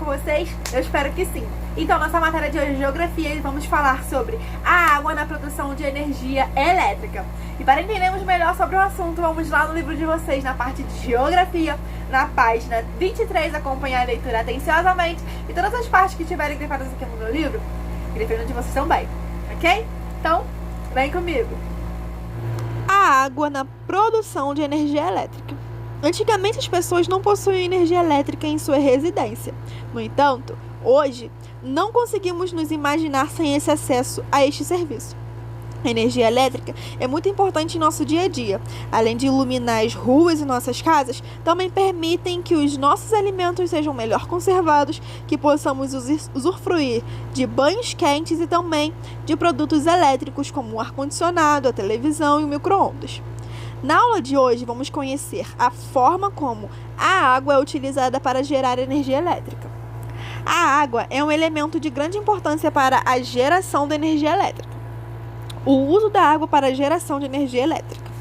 vocês? Eu espero que sim. Então, nossa matéria de hoje é Geografia e vamos falar sobre a água na produção de energia elétrica. E para entendermos melhor sobre o assunto, vamos lá no livro de vocês, na parte de Geografia, na página 23, acompanhar a leitura atenciosamente. E todas as partes que tiverem grifadas aqui no meu livro, grifei onde vocês também, ok? Então, vem comigo. A água na produção de energia elétrica. Antigamente as pessoas não possuíam energia elétrica em sua residência. No entanto, hoje não conseguimos nos imaginar sem esse acesso a este serviço. A energia elétrica é muito importante em nosso dia a dia. Além de iluminar as ruas e nossas casas, também permitem que os nossos alimentos sejam melhor conservados, que possamos usufruir de banhos quentes e também de produtos elétricos como o ar-condicionado, a televisão e o micro-ondas. Na aula de hoje, vamos conhecer a forma como a água é utilizada para gerar energia elétrica. A água é um elemento de grande importância para a geração da energia elétrica. O uso da água para a geração de energia elétrica.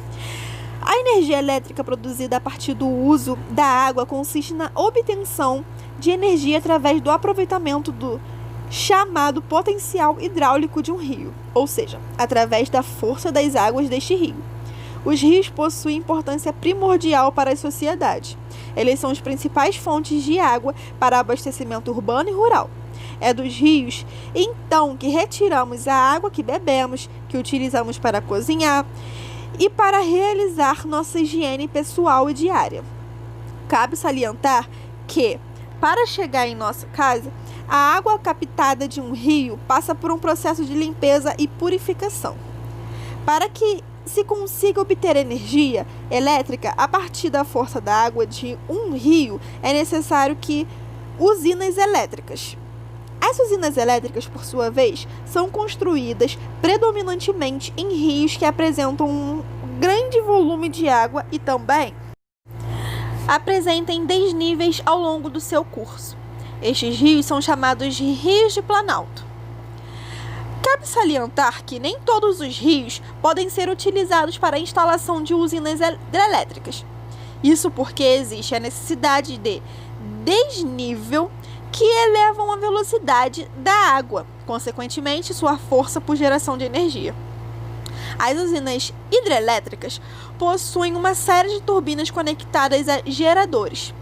A energia elétrica produzida a partir do uso da água consiste na obtenção de energia através do aproveitamento do chamado potencial hidráulico de um rio, ou seja, através da força das águas deste rio. Os rios possuem importância primordial para a sociedade. Eles são as principais fontes de água para abastecimento urbano e rural. É dos rios, então, que retiramos a água que bebemos, que utilizamos para cozinhar e para realizar nossa higiene pessoal e diária. Cabe salientar que, para chegar em nossa casa, a água captada de um rio passa por um processo de limpeza e purificação. Para que se consiga obter energia elétrica a partir da força da água de um rio, é necessário que usinas elétricas. As usinas elétricas, por sua vez, são construídas predominantemente em rios que apresentam um grande volume de água e também apresentem desníveis ao longo do seu curso. Estes rios são chamados de rios de planalto. Cabe salientar que nem todos os rios podem ser utilizados para a instalação de usinas hidrelétricas. Isso porque existe a necessidade de desnível que elevam a velocidade da água, consequentemente sua força por geração de energia. As usinas hidrelétricas possuem uma série de turbinas conectadas a geradores.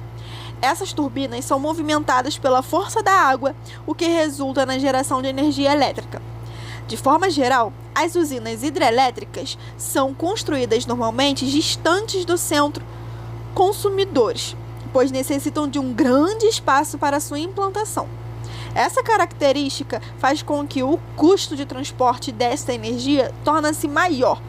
Essas turbinas são movimentadas pela força da água, o que resulta na geração de energia elétrica. De forma geral, as usinas hidrelétricas são construídas normalmente distantes do centro consumidores, pois necessitam de um grande espaço para sua implantação. Essa característica faz com que o custo de transporte desta energia torne-se maior.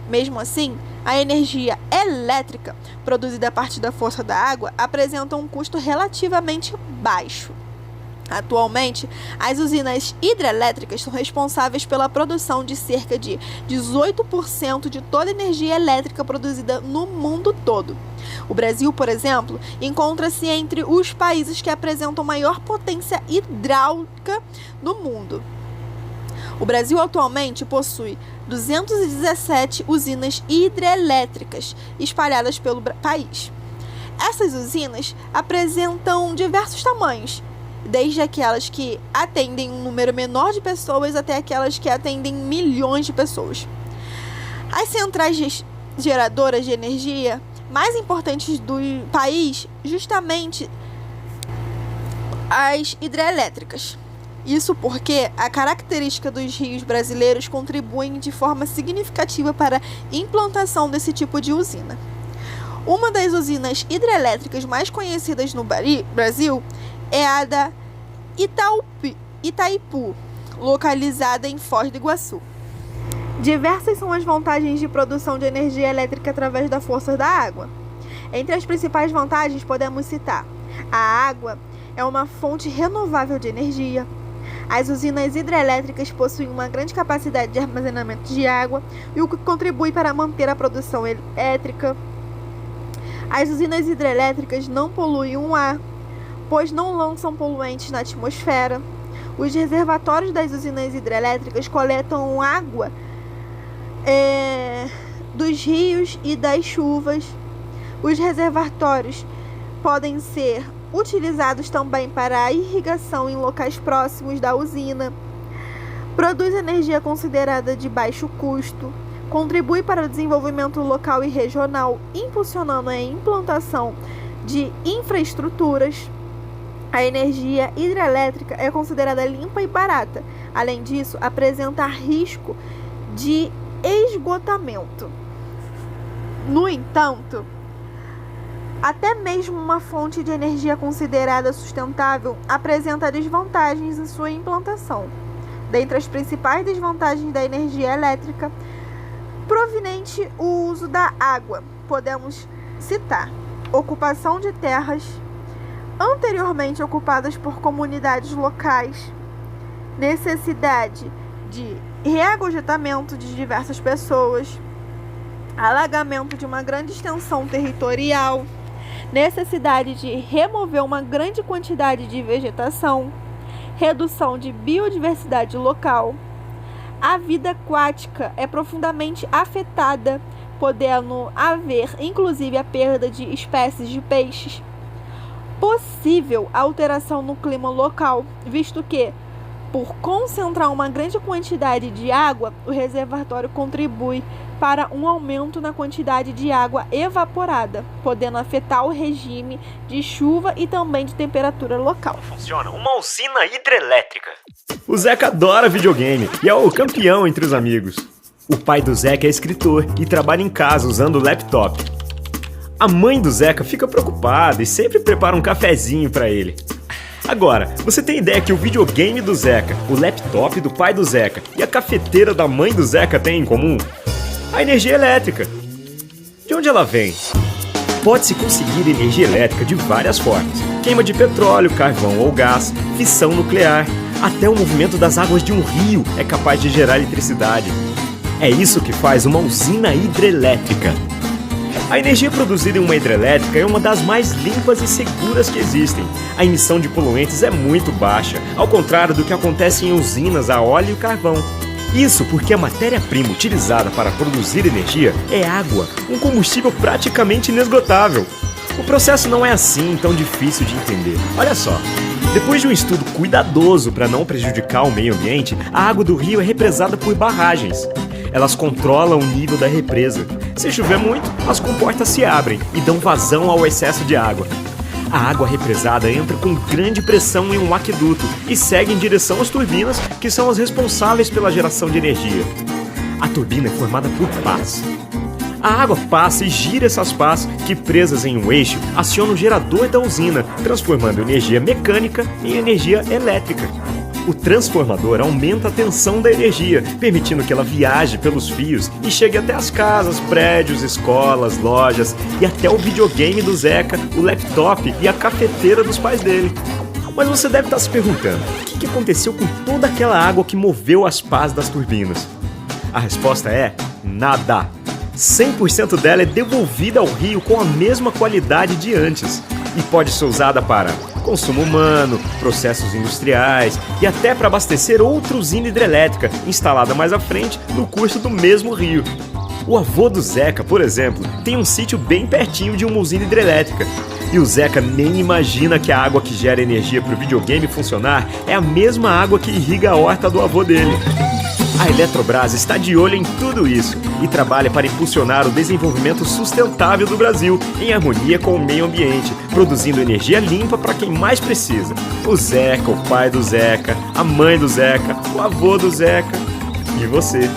Mesmo assim, a energia elétrica produzida a partir da força da água apresenta um custo relativamente baixo. Atualmente, as usinas hidrelétricas são responsáveis pela produção de cerca de 18% de toda a energia elétrica produzida no mundo todo. O Brasil, por exemplo, encontra-se entre os países que apresentam maior potência hidráulica no mundo. O Brasil atualmente possui 217 usinas hidrelétricas espalhadas pelo país. Essas usinas apresentam diversos tamanhos, desde aquelas que atendem um número menor de pessoas até aquelas que atendem milhões de pessoas. As centrais geradoras de energia mais importantes do país, justamente as hidrelétricas. Isso porque a característica dos rios brasileiros contribuem de forma significativa para a implantação desse tipo de usina. Uma das usinas hidrelétricas mais conhecidas no Brasil é a da Itaipu, localizada em Foz do Iguaçu. Diversas são as vantagens de produção de energia elétrica através da força da água. Entre as principais vantagens podemos citar: a água é uma fonte renovável de energia. As usinas hidrelétricas possuem uma grande capacidade de armazenamento de água, o que contribui para manter a produção elétrica. As usinas hidrelétricas não poluem o ar, pois não lançam poluentes na atmosfera. Os reservatórios das usinas hidrelétricas coletam água dos rios e das chuvas. Os reservatórios podem ser utilizados também para a irrigação em locais próximos da usina, produz energia considerada de baixo custo, contribui para o desenvolvimento local e regional, impulsionando a implantação de infraestruturas. A energia hidrelétrica é considerada limpa e barata. Além disso, apresenta risco de esgotamento. No entanto, até mesmo uma fonte de energia considerada sustentável apresenta desvantagens em sua implantação. Dentre as principais desvantagens da energia elétrica proveniente o uso da água, podemos citar ocupação de terras anteriormente ocupadas por comunidades locais, necessidade de reagotamento de diversas pessoas, alagamento de uma grande extensão territorial, necessidade de remover uma grande quantidade de vegetação, redução de biodiversidade local. A vida aquática é profundamente afetada, podendo haver inclusive a perda de espécies de peixes. Possível alteração no clima local, visto que, por concentrar uma grande quantidade de água, o reservatório contribui para um aumento na quantidade de água evaporada, podendo afetar o regime de chuva e também de temperatura local. Funciona uma usina hidrelétrica. O Zeca adora videogame e é o campeão entre os amigos. O pai do Zeca é escritor e trabalha em casa usando o laptop. A mãe do Zeca fica preocupada e sempre prepara um cafezinho para ele. Agora, você tem ideia que o videogame do Zeca, o laptop do pai do Zeca e a cafeteira da mãe do Zeca têm em comum? A energia elétrica. De onde ela vem? Pode-se conseguir energia elétrica de várias formas. Queima de petróleo, carvão ou gás, fissão nuclear. Até o movimento das águas de um rio é capaz de gerar eletricidade. É isso que faz uma usina hidrelétrica. A energia produzida em uma hidrelétrica é uma das mais limpas e seguras que existem. A emissão de poluentes é muito baixa, ao contrário do que acontece em usinas a óleo e carvão. Isso porque a matéria-prima utilizada para produzir energia é água, um combustível praticamente inesgotável. O processo não é assim tão difícil de entender. Olha só, depois de um estudo cuidadoso para não prejudicar o meio ambiente, a água do rio é represada por barragens. Elas controlam o nível da represa. Se chover muito, as comportas se abrem e dão vazão ao excesso de água. A água represada entra com grande pressão em um aqueduto e segue em direção às turbinas, que são as responsáveis pela geração de energia. A turbina é formada por pás. A água passa e gira essas pás que, presas em um eixo, acionam o gerador da usina, transformando energia mecânica em energia elétrica. O transformador aumenta a tensão da energia, permitindo que ela viaje pelos fios e chegue até as casas, prédios, escolas, lojas e até o videogame do Zeca, o laptop e a cafeteira dos pais dele. Mas você deve estar se perguntando, o que aconteceu com toda aquela água que moveu as pás das turbinas? A resposta é nada. 100% dela é devolvida ao rio com a mesma qualidade de antes e pode ser usada para consumo humano, processos industriais e até para abastecer outra usina hidrelétrica instalada mais à frente no curso do mesmo rio. O avô do Zeca, por exemplo, tem um sítio bem pertinho de uma usina hidrelétrica. E o Zeca nem imagina que a água que gera energia para o videogame funcionar é a mesma água que irriga a horta do avô dele. A Eletrobras está de olho em tudo isso e trabalha para impulsionar o desenvolvimento sustentável do Brasil, em harmonia com o meio ambiente, produzindo energia limpa para quem mais precisa. O Zeca, o pai do Zeca, a mãe do Zeca, o avô do Zeca e você.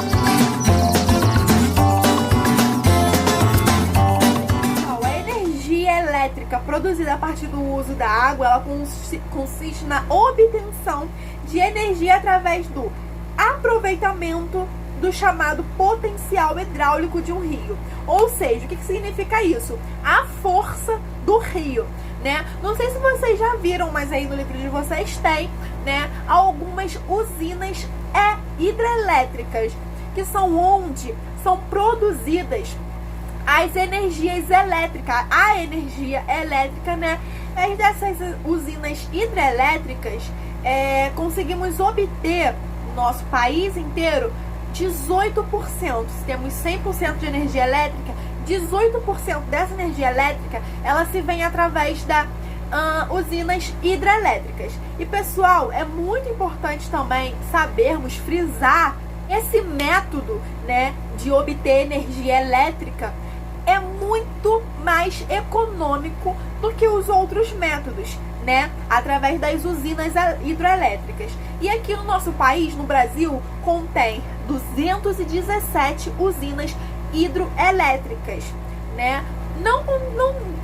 A energia elétrica produzida a partir do uso da água, ela consiste na obtenção de energia através do aproveitamento do chamado potencial hidráulico de um rio. Ou seja, o que significa isso? A força do rio, né? Não sei se vocês já viram, mas aí no livro de vocês tem, né, algumas usinas hidrelétricas, que são onde são produzidas as energias elétricas, a energia elétrica, né? E dessas usinas hidrelétricas, conseguimos obter nosso país inteiro 18%. Se temos 100% de energia elétrica, 18% dessa energia elétrica, ela se vem através da usinas hidrelétricas. E pessoal, é muito importante também sabermos, frisar, esse método, né, de obter energia elétrica é muito mais econômico do que os outros métodos, né, através das usinas hidrelétricas. E aqui no nosso país, no Brasil, contém 217 usinas hidroelétricas, né? Não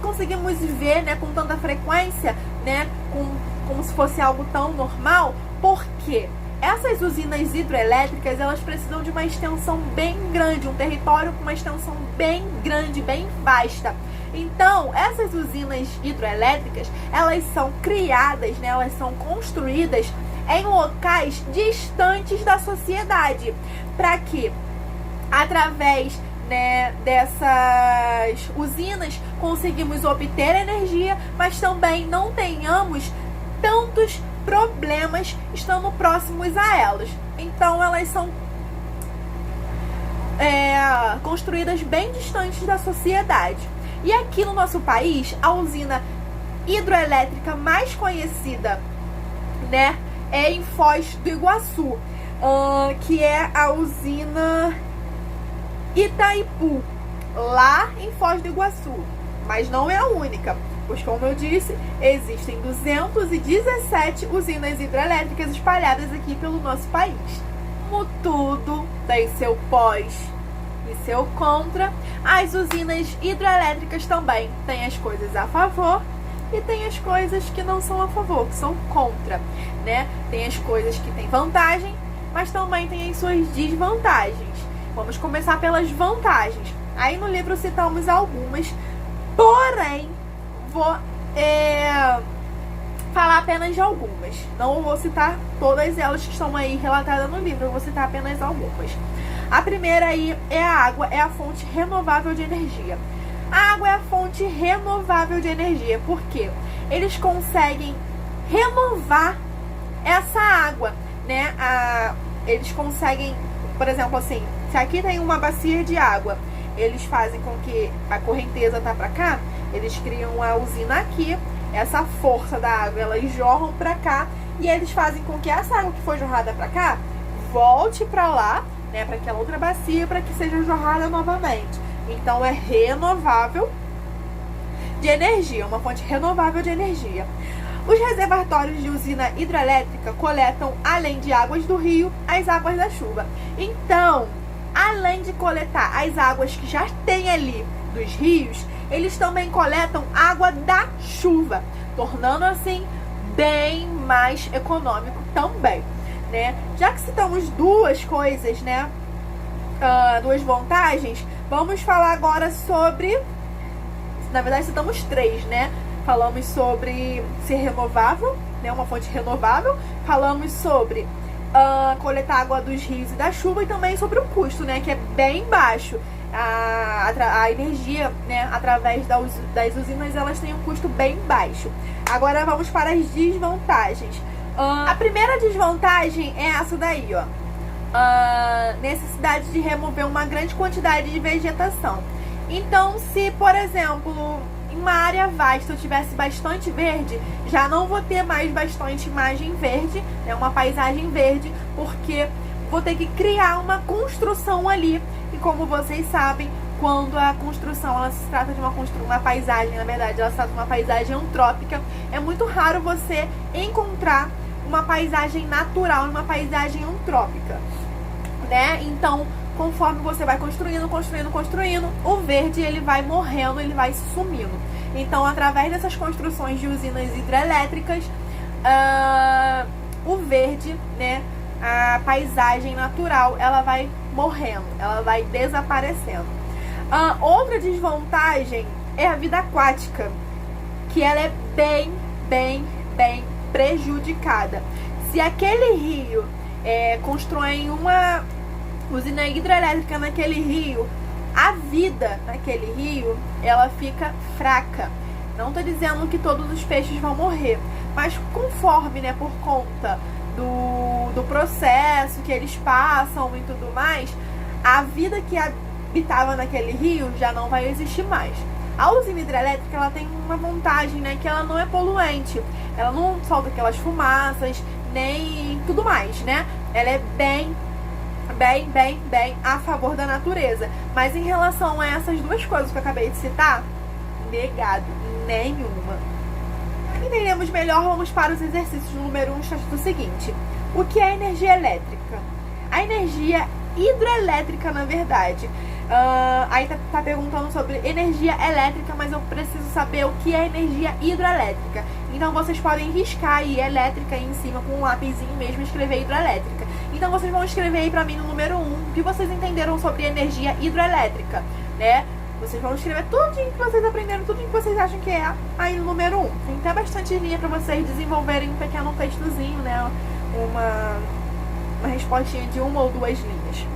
conseguimos ver, né, com tanta frequência, né, como se fosse algo tão normal, porque essas usinas hidroelétricas, elas precisam de uma extensão bem grande, um território com uma extensão bem grande, bem vasta. Então, essas usinas hidroelétricas, elas são criadas, né, elas são construídas em locais distantes da sociedade, para que, através, né, dessas usinas, conseguimos obter energia, mas também não tenhamos tantos problemas estando próximos a elas. Então elas são construídas bem distantes da sociedade. E aqui no nosso país, a usina hidroelétrica mais conhecida, né, é em Foz do Iguaçu, que é a usina Itaipu, lá em Foz do Iguaçu. Mas não é a única, pois, como eu disse, existem 217 usinas hidrelétricas espalhadas aqui pelo nosso país. Como tudo tem seu pós e seu contra, as usinas hidrelétricas também têm as coisas a favor e tem as coisas que não são a favor, que são contra, né? Tem as coisas que têm vantagem, mas também tem as suas desvantagens. Vamos começar pelas vantagens. Aí no livro citamos algumas, porém vou falar apenas de algumas. Não vou citar todas elas que estão aí relatadas no livro, eu vou citar apenas algumas. A primeira aí é a água, é a fonte renovável de energia. A água é a fonte renovável de energia, porque eles conseguem renovar essa água, né? Eles conseguem, por exemplo, assim, se aqui tem uma bacia de água, eles fazem com que a correnteza tá para cá, eles criam a usina aqui, essa força da água, elas jorram para cá, e eles fazem com que essa água que foi jorrada para cá volte para lá, né, para aquela outra bacia, para que seja jorrada novamente. Então é renovável de energia, uma fonte renovável de energia. Os reservatórios de usina hidrelétrica coletam, além de águas do rio, as águas da chuva. Então, além de coletar as águas que já tem ali dos rios, eles também coletam água da chuva, tornando assim bem mais econômico também, né? Já que citamos duas coisas, né, duas vantagens, vamos falar agora sobre, na verdade citamos três, né? Falamos sobre ser renovável, né, uma fonte renovável, falamos sobre coletar água dos rios e da chuva, e também sobre o custo, né, que é bem baixo. A energia, né, através das usinas, elas têm um custo bem baixo. Agora vamos para as desvantagens. A primeira desvantagem é essa daí, ó. Necessidade de remover uma grande quantidade de vegetação. Então, se, por exemplo, em uma área vasta eu tivesse bastante verde, já não vou ter mais bastante imagem verde, né, uma paisagem verde, porque vou ter que criar uma construção ali. E como vocês sabem, quando a construção ela se trata de uma paisagem, na verdade, ela se trata de uma paisagem antrópica, é muito raro você encontrar uma paisagem natural e uma paisagem antrópica, né? Então, conforme você vai construindo, o verde ele vai morrendo, ele vai sumindo. Então, através dessas construções de usinas hidrelétricas, o verde, né, a paisagem natural, ela vai morrendo, ela vai desaparecendo. Outra desvantagem é a vida aquática, que ela é bem prejudicada. Se aquele rio constrói uma usina hidrelétrica naquele rio, a vida naquele rio, ela fica fraca. Não estou dizendo que todos os peixes vão morrer, mas conforme, né, por conta do processo que eles passam e tudo mais, a vida habitava naquele rio já não vai existir mais. A usina hidrelétrica, ela tem uma vantagem, né, que ela não é poluente, ela não solta aquelas fumaças, nem tudo mais, né? Ela é bem a favor da natureza. Mas em relação a essas duas coisas que eu acabei de citar, negado, nenhuma. Para entendermos melhor, vamos para os exercícios. Número 1 está escrito o seguinte: o que é energia elétrica? A energia hidrelétrica, na verdade. Aí tá perguntando sobre energia elétrica, mas eu preciso saber o que é energia hidrelétrica. Então vocês podem riscar aí elétrica aí em cima com um lapisinho mesmo e escrever hidrelétrica. Então vocês vão escrever aí pra mim no número 1 o que vocês entenderam sobre energia hidrelétrica, né? Vocês vão escrever tudo que vocês aprenderam, tudo que vocês acham que é aí no número 1. Tem até bastante linha pra vocês desenvolverem um pequeno textozinho, né? Uma respostinha de 1 ou 2 linhas.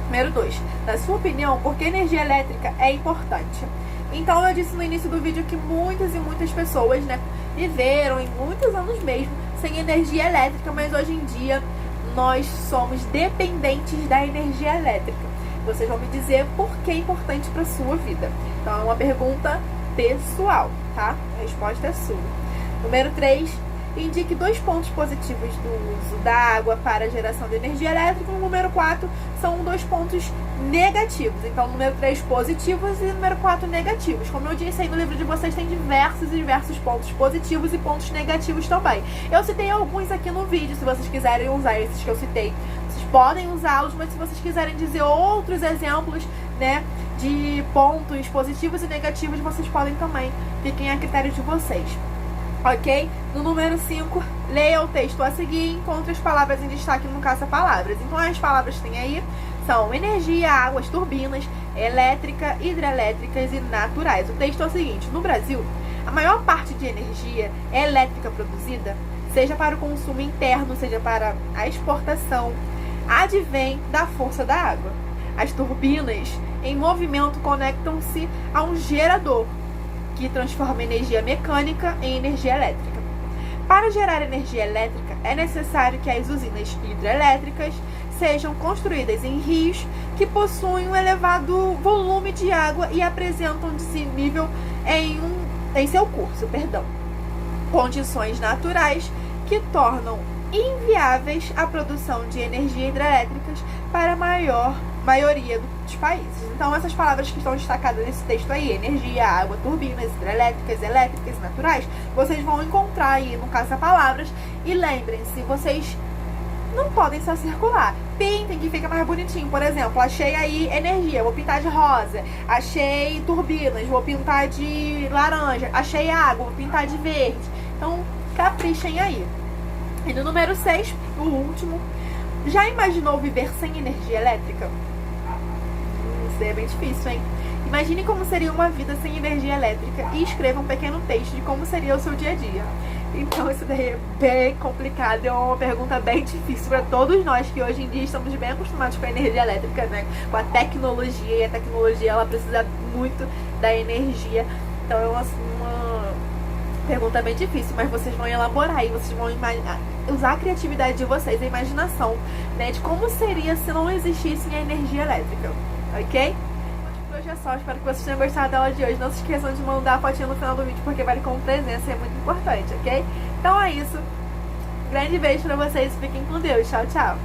Número 2. Na sua opinião, por que energia elétrica é importante? Então, eu disse no início do vídeo que muitas e muitas pessoas, né, viveram em muitos anos mesmo sem energia elétrica, mas hoje em dia nós somos dependentes da energia elétrica. Vocês vão me dizer por que é importante para sua vida. Então, é uma pergunta pessoal, tá? A resposta é sua. Número 3. Indique 2 pontos positivos do uso da água para a geração de energia elétrica. O número 4 são 2 pontos negativos. Então, número 3 positivos e número 4 negativos. Como eu disse aí no livro de vocês, tem diversos pontos positivos e pontos negativos também. Eu citei alguns aqui no vídeo. Se vocês quiserem usar esses que eu citei, vocês podem usá-los, mas se vocês quiserem dizer outros exemplos, né, de pontos positivos e negativos, vocês podem também. Fiquem a critério de vocês. Ok? No número 5, leia o texto a seguir e encontre as palavras em destaque no caça-palavras. Então, as palavras que tem aí são energia, águas, turbinas, elétrica, hidrelétricas e naturais. O texto é o seguinte: no Brasil, a maior parte de energia elétrica produzida, seja para o consumo interno, seja para a exportação, advém da força da água. As turbinas em movimento conectam-se a um gerador, que transforma energia mecânica em energia elétrica. Para gerar energia elétrica, é necessário que as usinas hidrelétricas sejam construídas em rios que possuem um elevado volume de água e apresentam desnível em seu curso, condições naturais que tornam inviáveis a produção de energia hidrelétricas para a maioria dos países. Então, essas palavras que estão destacadas nesse texto aí, energia, água, turbinas, hidrelétricas, elétricas e naturais, vocês vão encontrar aí no caça-palavras. E lembrem-se, vocês não podem só circular. Pintem que fica mais bonitinho. Por exemplo, achei aí energia, vou pintar de rosa. Achei turbinas, vou pintar de laranja. Achei água, vou pintar de verde. Então, caprichem aí. E no número 6, o último, já imaginou viver sem energia elétrica? Isso é bem difícil, hein? Imagine como seria uma vida sem energia elétrica e escreva um pequeno texto de como seria o seu dia a dia. Então, isso daí é bem complicado, é uma pergunta bem difícil para todos nós que hoje em dia estamos bem acostumados com a energia elétrica, né? Com a tecnologia, e a tecnologia ela precisa muito da energia. Então, é uma pergunta bem difícil, mas vocês vão elaborar e vocês vão usar a criatividade de vocês, a imaginação, né, de como seria se não existisse a energia elétrica, ok? Por hoje é só, espero que vocês tenham gostado da aula de hoje. Não se esqueçam de mandar a fotinha no final do vídeo, porque vale como presença e é muito importante, ok? Então é isso, grande beijo pra vocês, fiquem com Deus, tchau, tchau!